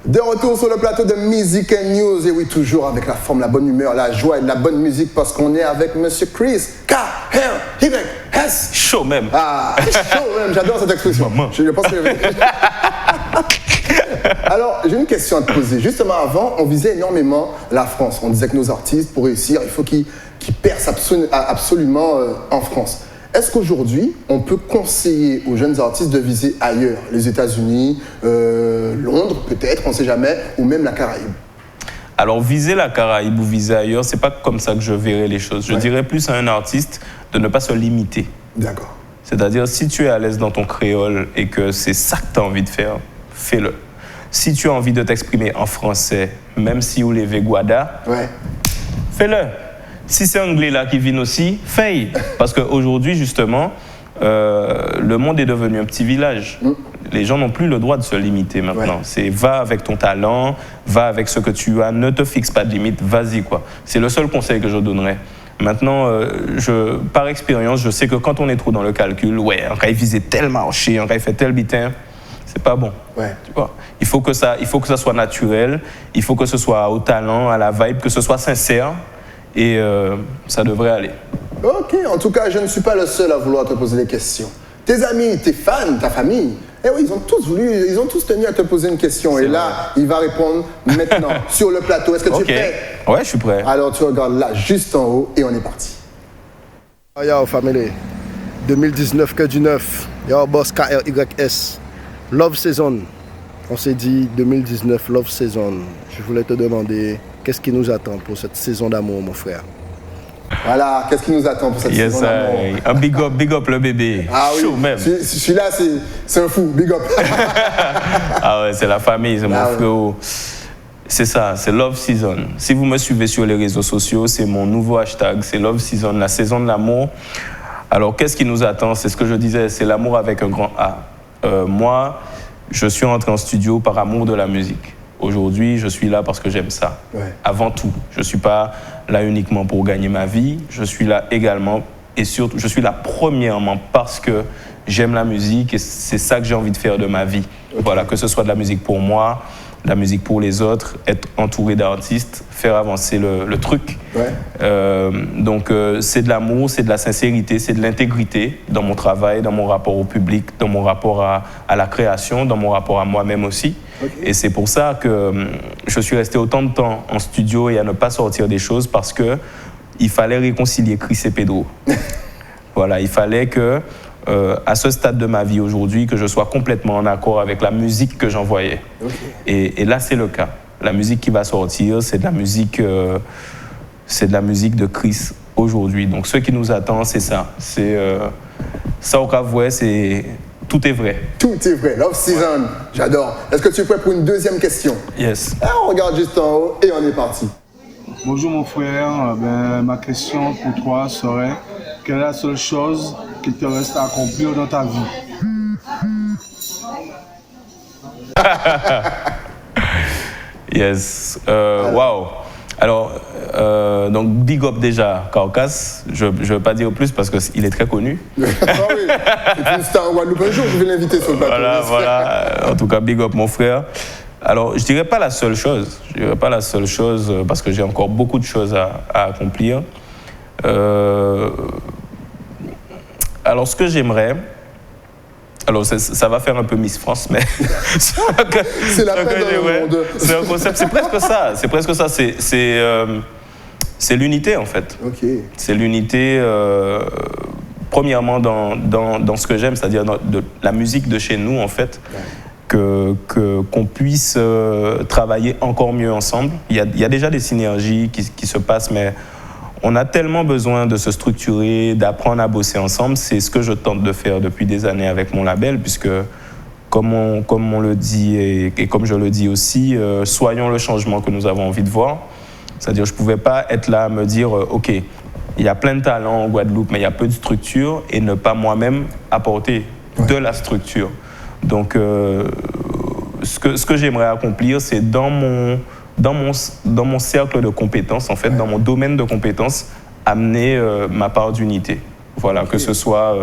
De retour sur le plateau de Music and News, et oui, toujours avec la forme, la bonne humeur, la joie et de la bonne musique, parce qu'on est avec Monsieur Chris, K-R-Y-S. Chaud même. Ah, chaud même, j'adore cette expression. Je pense que... Alors, j'ai une question à te poser. Justement, avant, on visait énormément la France. On disait que nos artistes, pour réussir, il faut qu'ils percent absolument en France. Est-ce qu'aujourd'hui, on peut conseiller aux jeunes artistes de viser ailleurs, les États-Unis, Londres peut-être, on ne sait jamais, ou même la Caraïbe? Alors, viser la Caraïbe ou viser ailleurs, c'est pas comme ça que je verrais les choses. Je dirais plus à un artiste de ne pas se limiter. D'accord. C'est-à-dire, si tu es à l'aise dans ton créole et que c'est ça que tu as envie de faire, fais-le. Si tu as envie de t'exprimer en français, même si vous levez Guada, fais-le. Si c'est anglais là qui vient aussi, fais. Parce qu'aujourd'hui, justement, le monde est devenu un petit village. Les gens n'ont plus le droit de se limiter maintenant. C'est va avec ton talent, va avec ce que tu as, ne te fixe pas de limite, vas-y quoi. C'est le seul conseil que je donnerais. Maintenant, par expérience, je sais que quand on est trop dans le calcul, un gars il visait tel marché, un gars il fait tel bitin, c'est pas bon. Tu vois, il faut que ça soit naturel, il faut que ce soit au talent, à la vibe, que ce soit sincère. Et ça devrait aller. Ok, en tout cas, je ne suis pas le seul à vouloir te poser des questions. Tes amis, tes fans, ta famille, eh oui, ils ont tous tenu à te poser une question. Et là, il va répondre maintenant sur le plateau. Est-ce que tu es prêt? Ouais, je suis prêt. Alors, tu regardes là, juste en haut, et on est parti. Yo, family. 2019, que du neuf. Yo, boss KRYS. Love Season. On s'est dit 2019, Love Season. Je voulais te demander, qu'est-ce qui nous attend pour cette saison d'amour, mon frère? Voilà, qu'est-ce qui nous attend pour cette saison d'amour? Un big up le bébé. Ah oui, même. Celui-là, c'est un fou, big up. Ah ouais, c'est la famille, c'est mon frère. C'est ça, c'est Love Season. Si vous me suivez sur les réseaux sociaux, c'est mon nouveau hashtag, c'est Love Season, la saison de l'amour. Alors, qu'est-ce qui nous attend? C'est ce que je disais, c'est l'amour avec un grand A. Moi, je suis rentré en studio par amour de la musique. Aujourd'hui, je suis là parce que j'aime ça. Avant tout, je ne suis pas là uniquement pour gagner ma vie. Je suis là également et surtout, je suis là premièrement parce que j'aime la musique et c'est ça que j'ai envie de faire de ma vie. Voilà, que ce soit de la musique pour moi, de la musique pour les autres, être entouré d'artistes, faire avancer le truc. Donc, c'est de l'amour, c'est de la sincérité, c'est de l'intégrité dans mon travail, dans mon rapport au public, dans mon rapport à la création, dans mon rapport à moi-même aussi. Et c'est pour ça que je suis resté autant de temps en studio et à ne pas sortir des choses parce qu'il fallait réconcilier Chris et Pedro. Voilà, il fallait que, à ce stade de ma vie aujourd'hui, que je sois complètement en accord avec la musique que j'envoyais. Et là, c'est le cas. La musique qui va sortir, c'est de la musique de Chris aujourd'hui. Donc, ce qui nous attend, c'est ça. C'est ça au Cavouet, c'est... Tout est vrai. Tout est vrai. Love Season, j'adore. Est-ce que tu es prêt pour une deuxième question? Yes. On regarde juste en haut et on est parti. Bonjour mon frère, ma question pour toi serait, quelle est la seule chose qui te reste à accomplir dans ta vie? Yes. Wow. Alors, donc big up déjà Caucas. Je ne veux pas dire plus parce qu'il est très connu. Ah oui, c'est une star en Guadeloupe. Un jour, je vais l'inviter sur le plateau. Voilà. En tout cas, big up mon frère. Alors, je dirais pas la seule chose. Je dirais pas la seule chose parce que j'ai encore beaucoup de choses à accomplir. Alors, ce que j'aimerais... Alors, ça va faire un peu Miss France, mais... c'est la peine dans le monde. C'est un concept, c'est presque ça. C'est presque ça. C'est l'unité, en fait. C'est l'unité, premièrement, dans ce que j'aime, c'est-à-dire de la musique de chez nous, en fait, qu'on puisse travailler encore mieux ensemble. Il y a déjà des synergies qui se passent, mais... On a tellement besoin de se structurer, d'apprendre à bosser ensemble. C'est ce que je tente de faire depuis des années avec mon label, puisque, comme on le dit et comme je le dis aussi, soyons le changement que nous avons envie de voir. C'est-à-dire, je ne pouvais pas être là à me dire, OK, il y a plein de talents en Guadeloupe, mais il y a peu de structure, et ne pas moi-même apporter de la structure. Donc, ce que j'aimerais accomplir, c'est dans mon cercle de compétences, en fait, dans mon domaine de compétences, amener ma part d'unité. Voilà, que ce soit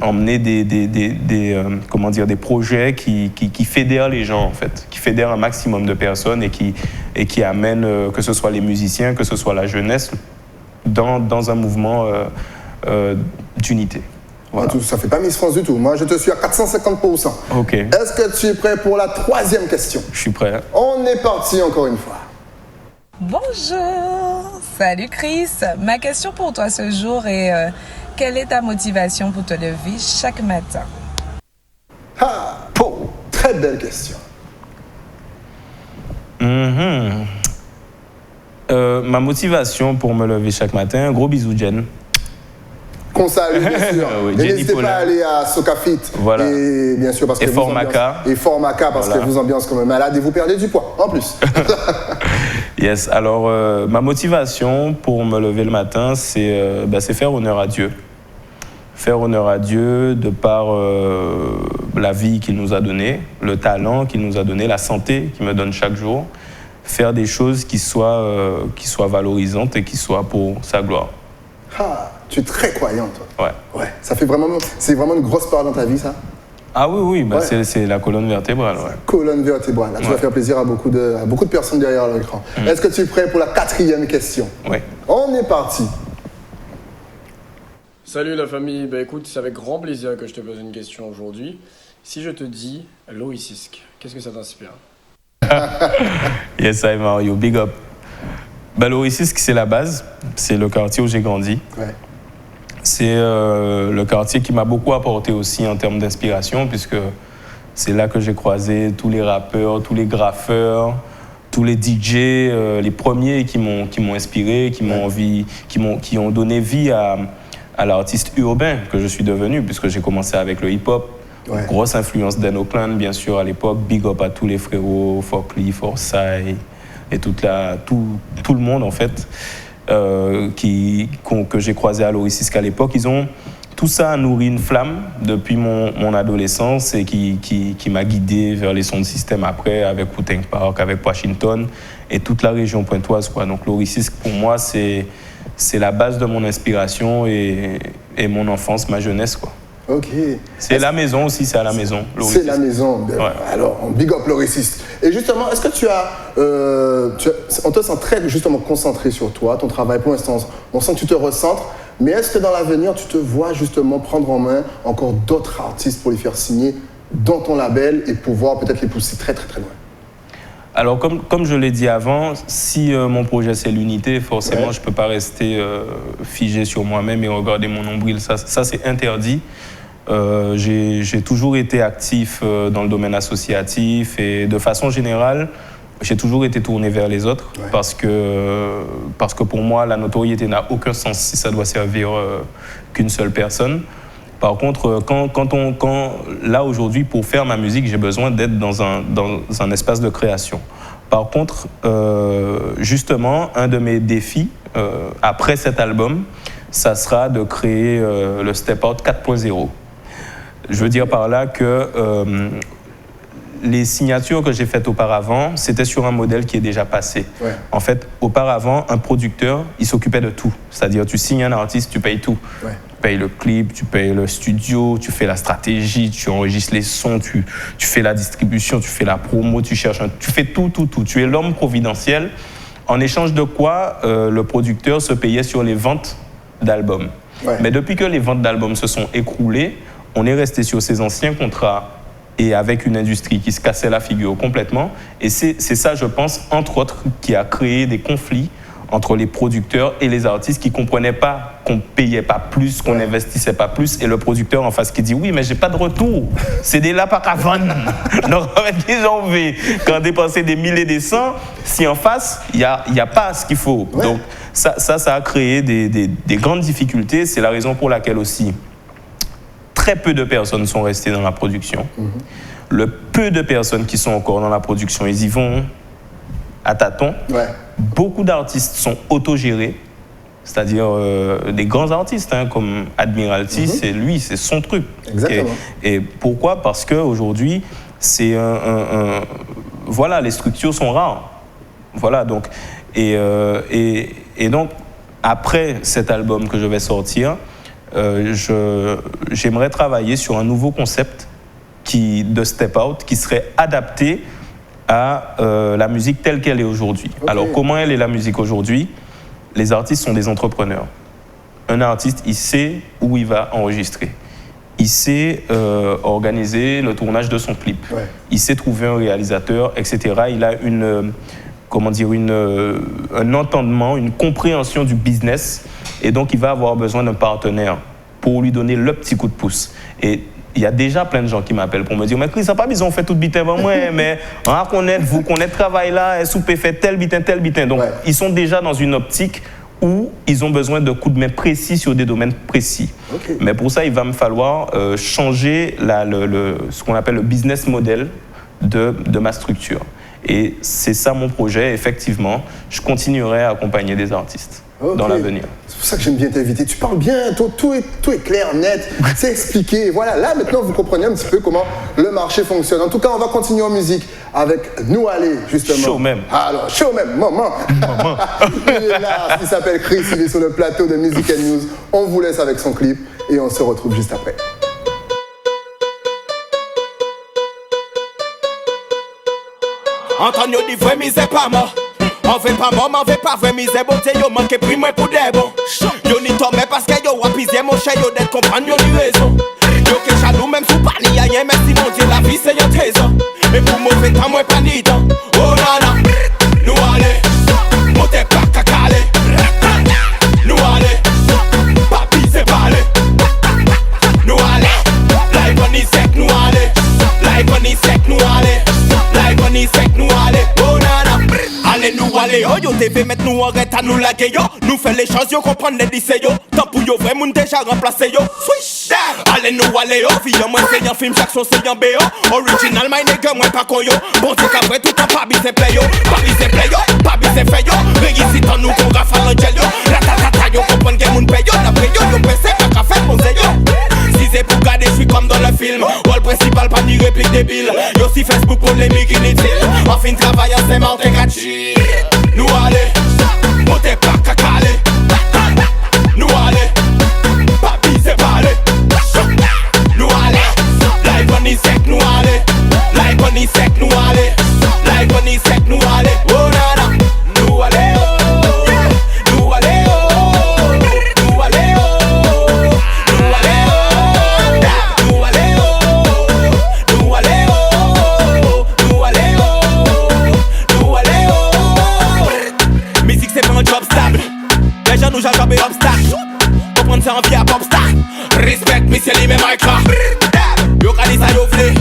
emmener des projets qui fédèrent les gens, en fait, qui fédèrent un maximum de personnes et qui amènent, que ce soit les musiciens, que ce soit la jeunesse, dans un mouvement d'unité. Voilà. Ça ne fait pas Miss France du tout. Moi, je te suis à 450%. Ok. Est-ce que tu es prêt pour la 3e question? Je suis prêt. On est parti encore une fois. Bonjour, salut Chris. Ma question pour toi ce jour est quelle est ta motivation pour te lever chaque matin? Très belle question. Ma motivation pour me lever chaque matin, un gros bisou Jen. Qu'on salue, bien sûr. Oui, et n'hésitez pas à aller à Socafit. Voilà. Et bien sûr, parce que Formaca. Et Formaca, parce que vous ambiance comme un malade et vous perdez du poids, en plus. Yes, alors ma motivation pour me lever le matin, c'est faire honneur à Dieu. Faire honneur à Dieu de par la vie qu'il nous a donnée, le talent qu'il nous a donné, la santé qu'il me donne chaque jour. Faire des choses qui soient valorisantes et qui soient pour sa gloire. Tu es très croyant, toi. Ouais. C'est vraiment une grosse part dans ta vie, ça? Ah oui, c'est la colonne vertébrale. Ouais. Colonne vertébrale. Là, tu vas faire plaisir à beaucoup de personnes derrière l'écran. Est-ce que tu es prêt pour la 4e question? Oui. On est parti. Salut la famille, écoute, c'est avec grand plaisir que je te pose une question aujourd'hui. Si je te dis Lorisisk, qu'est-ce que ça t'inspire? Yes, I Mario, big up. Lorisisk, c'est la base, c'est le quartier où j'ai grandi. Ouais. C'est le quartier qui m'a beaucoup apporté aussi en termes d'inspiration, puisque c'est là que j'ai croisé tous les rappeurs, tous les graffeurs, tous les DJ, les premiers qui m'ont inspiré, qui ont donné vie à l'artiste urbain que je suis devenu, puisque j'ai commencé avec le hip-hop. Ouais. Grosse influence d'En Oakland, bien sûr, à l'époque. Big up à tous les frérots, Forkly, Forsyth et tout le monde, en fait, que j'ai croisé à Lorisisk à l'époque. Tout ça a nourri une flamme depuis mon adolescence et qui m'a guidé vers les sons de système après, avec Wu-Tang Park, avec Washington et toute la région pointoise, quoi. Donc Lorisisk, pour moi, c'est la base de mon inspiration et mon enfance, ma jeunesse, quoi. Ok. C'est la maison aussi, c'est à la maison. C'est la maison. Ouais. Alors, on big up Lorisisk. Et justement, est-ce que on te sent très justement concentré sur toi, ton travail pour l'instant, on sent que tu te recentres, mais est-ce que dans l'avenir, tu te vois justement prendre en main encore d'autres artistes pour les faire signer dans ton label et pouvoir peut-être les pousser très très très loin? Alors, comme je l'ai dit avant, si mon projet c'est l'unité, forcément, je ne peux pas rester figé sur moi-même et regarder mon nombril. Ça c'est interdit. J'ai toujours été actif dans le domaine associatif et de façon générale, j'ai toujours été tourné vers les autres parce que pour moi, la notoriété n'a aucun sens si ça doit servir qu'une seule personne. Par contre, là aujourd'hui, pour faire ma musique, j'ai besoin d'être dans un espace de création. Par contre, justement, un de mes défis, après cet album, ça sera de créer le Step Out 4.0. Je veux dire par là que les signatures que j'ai faites auparavant, c'était sur un modèle qui est déjà passé. Ouais. En fait, auparavant, un producteur, il s'occupait de tout. C'est-à-dire, tu signes un artiste, tu payes tout. Ouais. Tu payes le clip, tu payes le studio, tu fais la stratégie, tu enregistres les sons, tu fais la distribution, tu fais la promo, tu fais tout. Tu es l'homme providentiel. En échange de quoi, le producteur se payait sur les ventes d'albums. Ouais. Mais depuis que les ventes d'albums se sont écroulées, on est resté sur ces anciens contrats et avec une industrie qui se cassait la figure complètement. Et c'est ça, je pense, entre autres, qui a créé des conflits entre les producteurs et les artistes qui ne comprenaient pas qu'on ne payait pas plus, qu'on n'investissait pas plus. Et le producteur en face qui dit « Oui, mais je n'ai pas de retour. C'est des là pas qu'à vendre. » Donc, en fait, les gens veulent quand dépenser des milliers et des cents, si en face, il n'y a pas ce qu'il faut. Ouais. Donc, ça a créé des grandes difficultés. C'est la raison pour laquelle aussi très peu de personnes sont restées dans la production. Le peu de personnes qui sont encore dans la production, ils y vont à tâtons. Ouais. Beaucoup d'artistes sont autogérés, c'est-à-dire des grands artistes comme Admiralty, c'est son truc. Exactement. Et pourquoi? Parce qu'aujourd'hui, voilà, les structures sont rares. Voilà, donc, et donc, après cet album que je vais sortir, j'aimerais travailler sur un nouveau concept de Step Out qui serait adapté à la musique telle qu'elle est aujourd'hui. Okay. Alors, comment elle est la musique aujourd'hui? Les artistes sont des entrepreneurs. Un artiste, il sait où il va enregistrer. Il sait organiser le tournage de son clip. Ouais. Il sait trouver un réalisateur, etc. Il a un entendement, une compréhension du business. Et donc, il va avoir besoin d'un partenaire pour lui donner le petit coup de pouce. Et il y a déjà plein de gens qui m'appellent pour me dire « Mais Chris, ça n'a pas besoin de faire tout bit avant moi, mais vous connaissez le travail là, est-ce que vous pouvez faire tel bitin. » Donc, ils sont déjà dans une optique où ils ont besoin de coups de main précis sur des domaines précis. Okay. Mais pour ça, il va me falloir changer ce qu'on appelle le business model de ma structure. Et c'est ça mon projet, effectivement. Je continuerai à accompagner des artistes dans l'avenir. C'est pour ça que j'aime bien t'inviter. Tu parles bien, tout est clair, net, c'est expliqué. Voilà, là maintenant vous comprenez un petit peu comment le marché fonctionne. En tout cas, on va continuer en musique avec Nous Aller, justement. Chaud même. Alors, chaud même, maman. Il est là, il s'appelle Chris, il est sur le plateau de Music & News. On vous laisse avec son clip et on se retrouve juste après. Antonio dit vrai misère pas mort. On fait pas mort, on fait pas vrai misère. Beauté yo manque prix moi pour des bons. Yo ni tombé parce que yo wapiser mon cher yo d'être comprendre yo ni raison. Yo que jaloux même sous pas ni rien merci mon Dieu la vie c'est un trésor. Mais pour mauvais temps moi pas ni temps. Oh nana, nous aller, montez pas cacalé. Nous aller, papi c'est parler. Nous aller, live on is sec nous aller. Live on is sec nous aller. Live on is sec nous aller. Oh nana. Allez nous aller, oh yo TV mettre nous en rete à nous laguer yo. Nous fait les choses yo comprendre les lycées yo. Tant pour yo vrai moun déjà remplacé yo. Switch allez nous aller yo. Vie moi c'est un film chaque son c'est un BO. Original my nigga moi pas con yo. Bon c'est qu'après tout en pas c'est play yo. Pas c'est play yo, pas c'est fait yo. Réussite en nous qu'on rafale en gel yo. La tata yo comprendre que moun paye yo. D'après yo yo pensé pas qu'à faire mon yo. Si c'est pour garder je suis comme dans le film. Rôle principal pas ni réplique débile. Yo si Facebook polémique inutile. En fin de travail c'est mort et gratuit. Nous aller, montez pas cacalé. Nous aller, papi c'est parler. Nous aller, live on is sec nous aller. Live on is sec nous aller. Live on is sec nous aller. Oh nana, nous aller oh. Nous aller oh. Nous aller oh. Nous aller oh. Nous aller oh. Nous aller oh. Nous aller oh. Nous aller oh. Musique c'est pas un job stable. Les gens nous j'ai jobé obstacle. Comprendre ça en vie à popstar. Respect monsieur les mêmes écrans. Yo kani ça yo vle.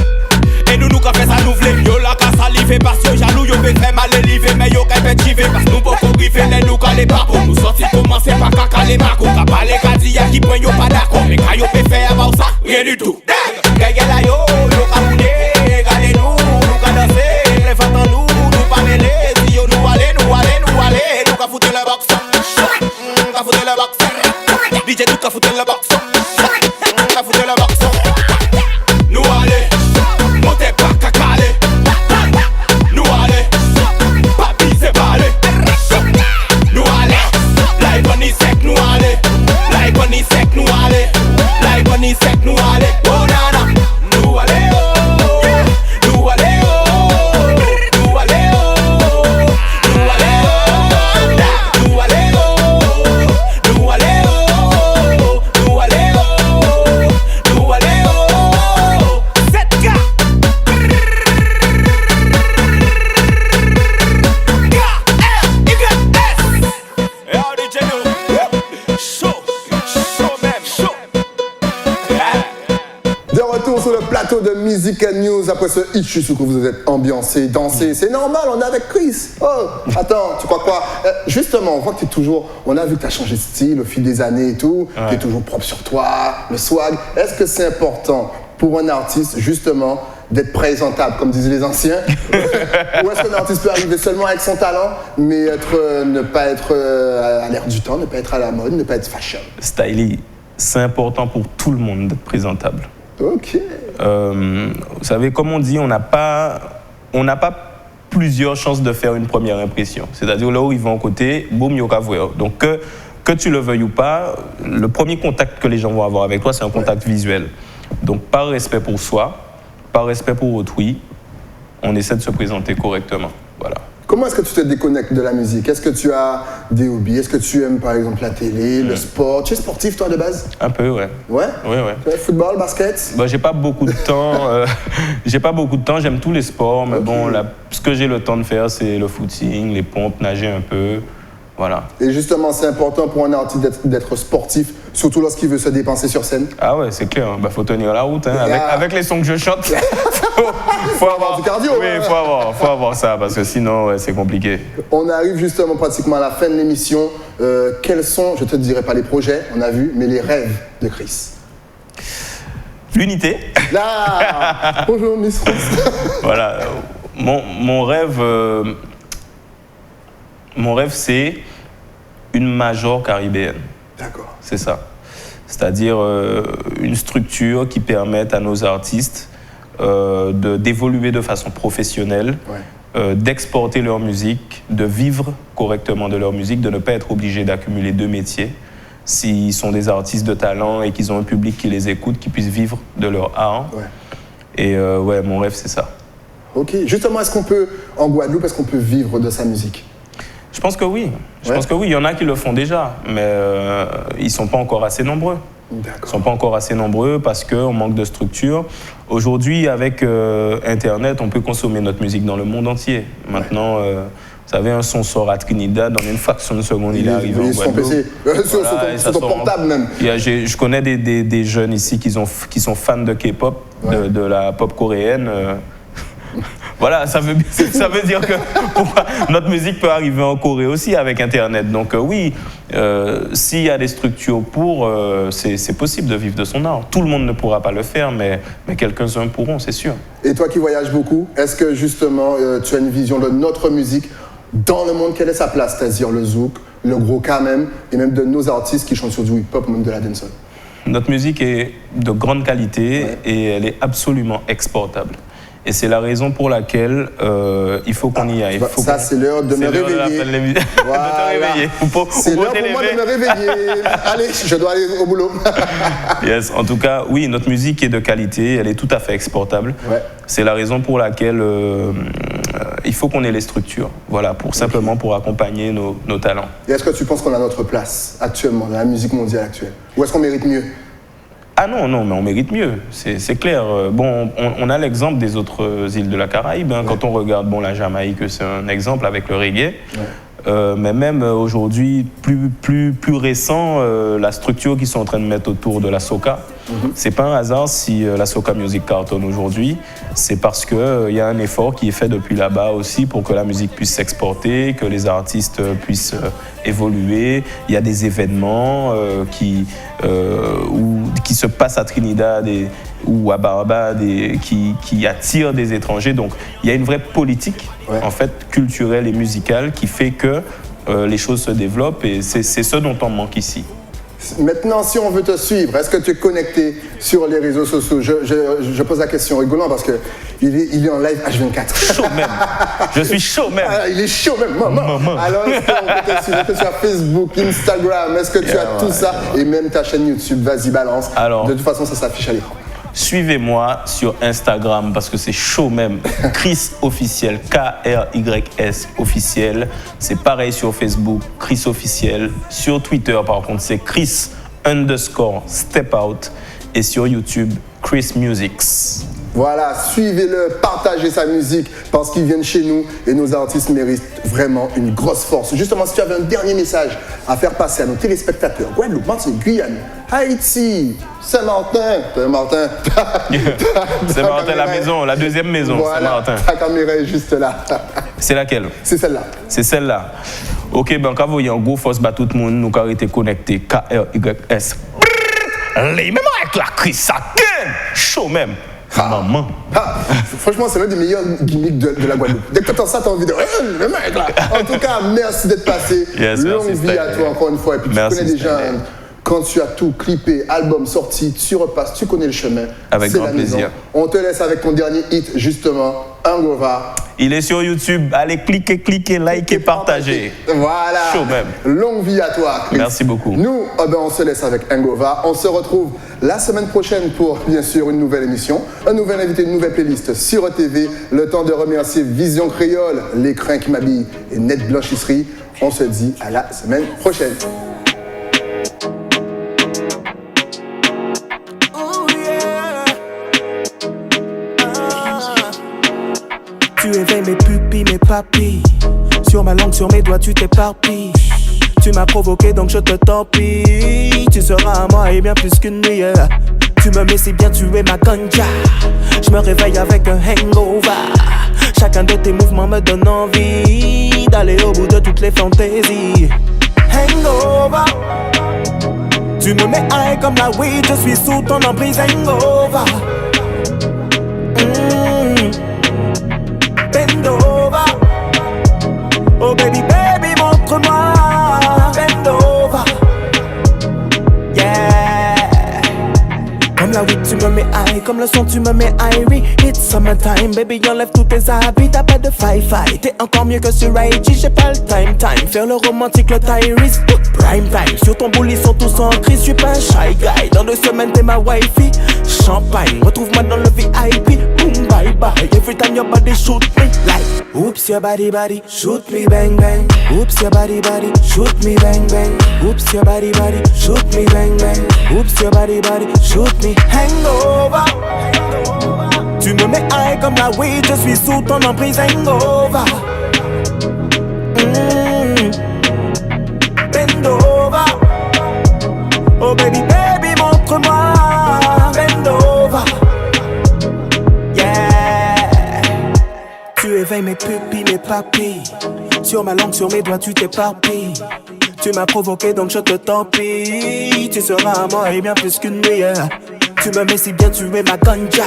Et nous quand fait ça nous vle. Yo la ka salive parce que jaloux yo fait très mal élevé. Mais yo ka fait chiver parce nous beaucoup griffer les nous calé pas pour nous sortir commencer pas caca les marcos. Ka parler ka di ya qui point yo pas d'accord. Mais quand yo peut faire avant ça rien du tout. Gaga la yo ka bouder. Regardez nous ka danser. Les femmes en nous pas mêler. Si yo nous aller nous ka foutre le box. Ka foutre le box. DJ nous ka foutre le box. Ka foutre le box. Nous aller, montez pas cacalé. Nous aller, papi c'est parler. Nous aller, live on is sec nous aller. Live on is sec nous aller. Live on is sec nous aller. Oh nana, nous aller oh. Nous aller oh. Nous aller oh. Nous aller oh. Nous aller oh. Nous aller oh. Nous aller oh. Nous aller oh. 7K. De retour sur le plateau de Music & News après ce hit, je suis sûr que vous êtes ambiancé, dansé. C'est normal, on est avec Chris. Oh, attends, tu crois quoi? Justement, on voit que on a vu que tu as changé de style au fil des années et tout. Ouais. Tu es toujours propre sur toi, le swag. Est-ce que c'est important pour un artiste, justement, d'être présentable, comme disaient les anciens? Ou est-ce qu'un artiste peut arriver seulement avec son talent, mais ne pas être à l'air du temps, ne pas être à la mode, ne pas être fashion? Styling, c'est important pour tout le monde d'être présentable. Ok. Vous savez, comme on dit, on n'a pas plusieurs chances de faire une première impression. C'est-à-dire là où ils vont à côté, boum, yoka voir. Donc que tu le veuilles ou pas, le premier contact que les gens vont avoir avec toi, c'est un contact visuel. Donc, par respect pour soi, par respect pour autrui, on essaie de se présenter correctement. Voilà. Comment est-ce que tu te déconnectes de la musique? Est-ce que tu as des hobbies? Est-ce que tu aimes par exemple la télé, le sport? Tu es sportif toi de base? Un peu, ouais. Ouais? Ouais. Football, basket? J'ai pas beaucoup de temps. J'ai pas beaucoup de temps. J'aime tous les sports, mais bon, ce que j'ai le temps de faire, c'est le footing, les pompes, nager un peu. Voilà. Et justement, c'est important pour un artiste d'être sportif, surtout lorsqu'il veut se dépenser sur scène. Ah ouais, c'est clair. Faut tenir la route. Hein. Avec les sons que je chante, faut avoir du cardio. Oui, faut avoir ça, parce que sinon, c'est compliqué. On arrive justement pratiquement à la fin de l'émission. Quels sont, je te dirai pas les projets, on a vu, mais les rêves de Chris? L'unité. Là. Bonjour, Miss France. Voilà. Mon rêve, c'est une major caribéenne. D'accord. C'est ça. C'est-à-dire une structure qui permette à nos artistes d'évoluer de façon professionnelle, d'exporter leur musique, de vivre correctement de leur musique, de ne pas être obligés d'accumuler 2 métiers. S'ils sont des artistes de talent et qu'ils ont un public qui les écoute, qu'ils puissent vivre de leur art. Et mon rêve, c'est ça. Ok. Justement, est-ce qu'on peut, en Guadeloupe, est-ce qu'on peut vivre de sa musique? Je pense que oui. Je pense que oui. Il y en a qui le font déjà, mais ils ne sont pas encore assez nombreux. Ils ne sont pas encore assez nombreux parce qu'on manque de structure. Aujourd'hui, avec Internet, on peut consommer notre musique dans le monde entier. Maintenant, vous savez, un son sort à Trinidad, dans une fraction de seconde, il est arrivé en Guadeloupe. Sur ton portable même. Je connais des jeunes ici qui sont fans de K-pop, de la pop coréenne. Voilà, ça veut dire que notre musique peut arriver en Corée aussi avec Internet. Donc oui, s'il y a des structures pour, c'est possible de vivre de son art. Tout le monde ne pourra pas le faire, mais quelques-uns pourront, c'est sûr. Et toi qui voyages beaucoup, est-ce que justement tu as une vision de notre musique dans le monde? Quelle est sa place? C'est-à-dire le zouk, le gros K même, et même de nos artistes qui chantent sur du hip-hop ou même de la dancehall? Notre musique est de grande qualité et elle est absolument exportable. Et c'est la raison pour laquelle il faut qu'on y aille. Ça, c'est l'heure de me réveiller. Voilà. De te réveiller. C'est l'heure pour moi de me réveiller. Allez, je dois aller au boulot. Yes, en tout cas, oui, notre musique est de qualité, elle est tout à fait exportable. C'est la raison pour laquelle il faut qu'on ait les structures, voilà, simplement pour accompagner nos talents. Et est-ce que tu penses qu'on a notre place actuellement dans la musique mondiale actuelle? Ou est-ce qu'on mérite mieux? Ah non, mais on mérite mieux, c'est clair. Bon, on a l'exemple des autres îles de la Caraïbe. Hein. Quand on regarde la Jamaïque, c'est un exemple avec le reggae. Mais même aujourd'hui, plus récent, la structure qu'ils sont en train de mettre autour de la soca, c'est pas un hasard si la soca music cartonne aujourd'hui. C'est parce qu'il y a un effort qui est fait depuis là-bas aussi pour que la musique puisse s'exporter, que les artistes puissent évoluer. Il y a des événements qui se passent à Trinidad ou à Barbade qui attirent des étrangers. Donc il y a une vraie politique en fait, culturelle et musicale qui fait que les choses se développent et c'est ce dont on manque ici. Maintenant, si on veut te suivre, est-ce que tu es connecté sur les réseaux sociaux? Je pose la question rigolant parce qu'il est en live H24. Chaud même. Je suis chaud même. Ah, il est chaud même. Maman. Alors, est-ce qu'on peut te suivre? Est-ce que tu as Facebook, Instagram? Est-ce que tu as tout ça? Et même ta chaîne YouTube, vas-y, balance. Alors, de toute façon, ça s'affiche à l'écran. Suivez-moi sur Instagram parce que c'est chaud même. Chris officiel, Krys officiel. C'est pareil sur Facebook, Chris officiel. Sur Twitter, par contre, c'est Chris_Step-Out. Et sur YouTube, Chris Musics. Voilà, suivez-le, partagez sa musique parce qu'ils viennent chez nous et nos artistes méritent vraiment une grosse force. Justement, si tu avais un dernier message à faire passer à nos téléspectateurs, Guadeloupe, Martinique, Guyane, Haïti, Saint-Martin, Saint-Martin, la maison, la deuxième maison, voilà, Saint-Martin. Ta caméra est juste là. C'est laquelle? C'est celle-là. C'est celle-là. Ok, quand vous voyez un gros force, tout le monde, nous avons été connectés. Krys. Les mêmes avec la Chris, ça chaud même. Maman. Franchement, c'est l'un des meilleurs gimmicks de la Guadeloupe. Dès que tu entends ça, tu as envie de. Le mec là. En tout cas, merci d'être passé. Longue vie à toi encore une fois. Et puis tu connais déjà. Quand tu as tout clippé, album sorti, tu repasses, tu connais le chemin. Avec grand plaisir. On te laisse avec ton dernier hit, justement, Hangover. Il est sur YouTube. Allez, cliquez, likez, partagez. Voilà. Chaud même. Longue vie à toi, Chris. Merci beaucoup. Nous, on se laisse avec Hangover. On se retrouve la semaine prochaine pour, bien sûr, une nouvelle émission, un nouvel invité, une nouvelle playlist sur ETV. Le temps de remercier Vision Créole, l'écran qui m'habille et Net Blanchisserie. On se dit à la semaine prochaine. Tu éveilles mes pupilles, mes papilles. Sur ma langue, sur mes doigts, tu t'éparpilles. Tu m'as provoqué donc je te torpille. Tu seras à moi et bien plus qu'une nuit. Tu me mets si bien, tu es ma ganja. Je me réveille avec un hangover. Chacun de tes mouvements me donne envie d'aller au bout de toutes les fantaisies. Hangover. Tu me mets high comme la weed, je suis sous ton emprise. Hangover. Bend over. Oh baby, baby, montre-moi. Bend over. Yeah. Comme la weed, tu me mets high. Comme le son, tu me mets irie. It's summertime, baby, enlève tous tes habits. T'as pas de fi-fi, t'es encore mieux que sur IG. J'ai pas le time, faire le romantique, le Tyrese. Prime time, sur ton boule, ils sont tous en crise. Je suis pas un shy guy, dans 2 semaines, t'es ma wifey. Champagne, retrouve-moi dans le VIP. Boom, bye bye, every time your body shoot me like. Oops, your body, shoot me bang bang. Oops, your body, shoot me bang bang. Oops, your body, shoot me bang bang. Oops, your body, shoot me. Hangover. Tu me mets high comme la weed, je suis sous ton emprise. Hangover. Bend over. Oh baby, baby, montre-moi. Bend over. Yeah. Tu éveilles mes pupilles, mes papilles. Sur ma langue, sur mes doigts, tu t'éparpilles. Tu m'as provoqué donc je te torpille. Tu seras à moi et bien plus qu'une nuit. Tu me mets si bien, tu es ma ganja.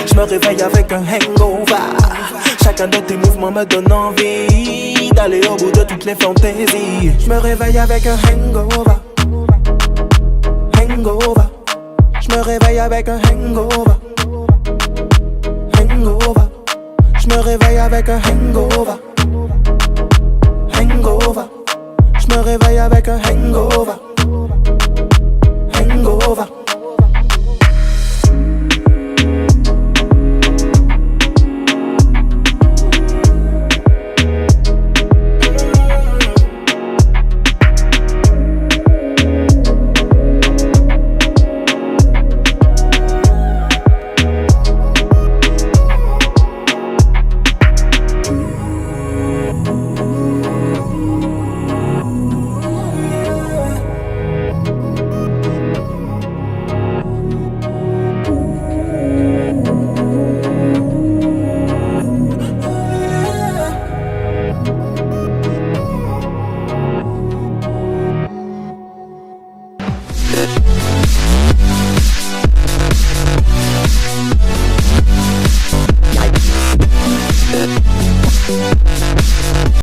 Je me réveille avec un hangover. Chacun de tes mouvements me donne envie d'aller au bout de toutes les fantaisies. Je me réveille avec un hangover. Hangover. Je me réveille avec un hangover. Hangover. Je me réveille avec un hangover. Hangover. Je me réveille avec un hangover. Hangover.